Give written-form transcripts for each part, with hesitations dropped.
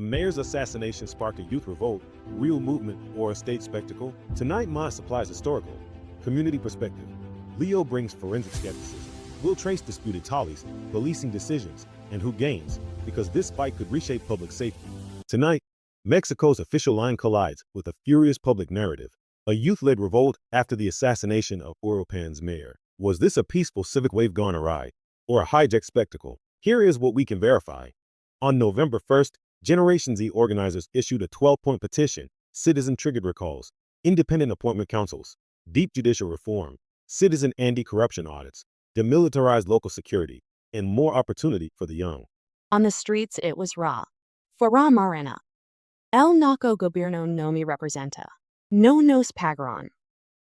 mayor's assassination sparked a youth revolt, real movement, or a state spectacle? Tonight, Ma supplies historical, community perspective. Leo brings forensic skepticism. We'll trace disputed tallies, policing decisions, and who gains, because this fight could reshape public safety. Tonight, Mexico's official line collides with a furious public narrative. A youth-led revolt after the assassination of Erupts mayor. Was this a peaceful civic wave gone awry, or a hijacked spectacle? Here is what we can verify. On November 1st, Generation Z organizers issued a 12-point petition, citizen-triggered recalls, independent appointment councils, deep judicial reform, citizen anti-corruption audits, demilitarized local security, and more opportunity for the young. On the streets, it was raw. Fuera Morena. El Naco Gobierno no me representa. No nos pagaron.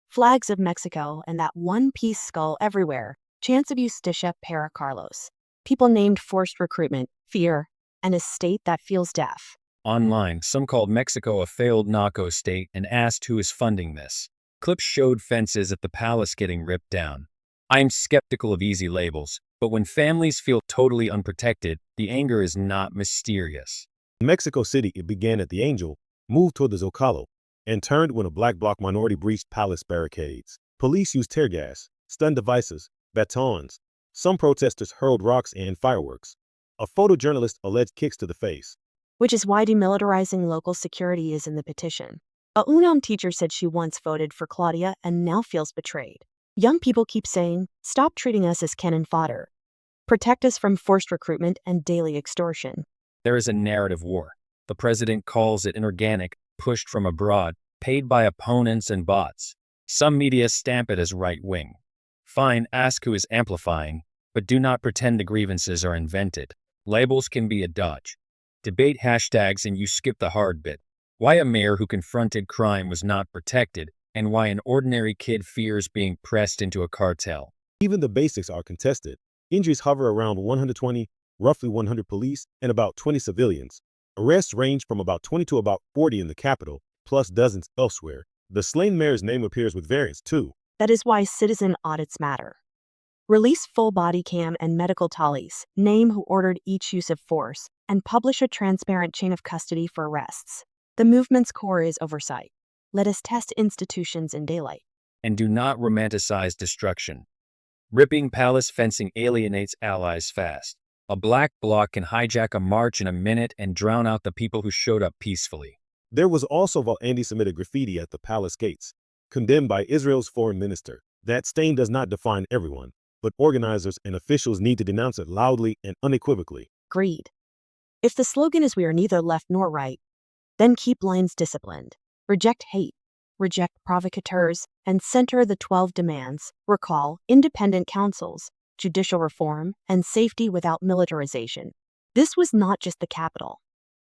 Flags of Mexico and that one-piece skull everywhere. Chants of Justicia para Carlos. People named forced recruitment, fear, and a state that feels deaf. Online, some called Mexico a failed narco state and asked who is funding this. Clips showed fences at the palace getting ripped down. I'm skeptical of easy labels, but when families feel totally unprotected, the anger is not mysterious. In Mexico City, it began at the Angel, moved toward the Zocalo, and turned when a black bloc minority breached palace barricades. Police used tear gas, stun devices, batons. Some protesters hurled rocks and fireworks. A photojournalist alleged kicks to the face. Which is why demilitarizing local security is in the petition. A UNAM teacher said she once voted for Claudia and now feels betrayed. Young people keep saying, stop treating us as cannon fodder. Protect us from forced recruitment and daily extortion. There is a narrative war. The president calls it inorganic, pushed from abroad, paid by opponents and bots. Some media stamp it as right-wing. Fine, ask who is amplifying, but do not pretend the grievances are invented. Labels can be a dodge. Debate hashtags and you skip the hard bit. Why a mayor who confronted crime was not protected, and why an ordinary kid fears being pressed into a cartel. Even the basics are contested. Injuries hover around 120, roughly 100 police, and about 20 civilians. Arrests range from about 20 to about 40 in the capital, plus dozens elsewhere. The slain mayor's name appears with variants, too. That is why citizen audits matter. Release full body cam and medical tallies, name who ordered each use of force, and publish a transparent chain of custody for arrests. The movement's core is oversight. Let us test institutions in daylight. And do not romanticize destruction. Ripping palace fencing alienates allies fast. A black bloc can hijack a march in a minute and drown out the people who showed up peacefully. There was also anti-Semitic graffiti at the palace gates, condemned by Israel's foreign minister. That stain does not define everyone, but organizers and officials need to denounce it loudly and unequivocally. Agreed. If the slogan is we are neither left nor right, then keep lines disciplined. Reject hate, reject provocateurs, and center the 12 demands. Recall independent councils, judicial reform, and safety without militarization. This was not just the capital.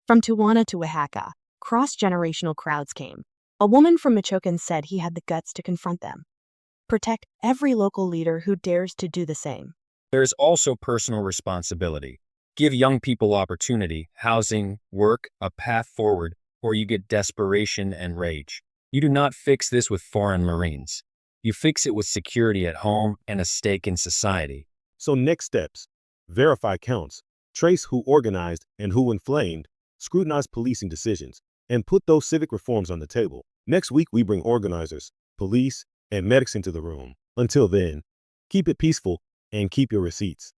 From Tijuana to Oaxaca, cross-generational crowds came. A woman from Michoacan said he had the guts to confront them. Protect every local leader who dares to do the same. There is also personal responsibility. Give young people opportunity, housing, work, a path forward, or you get desperation and rage. You do not fix this with foreign Marines. You fix it with security at home and a stake in society. So next steps: verify counts, trace who organized and who inflamed, scrutinize policing decisions, and put those civic reforms on the table. Next week, we bring organizers, police, and medics into the room. Until then, keep it peaceful and keep your receipts.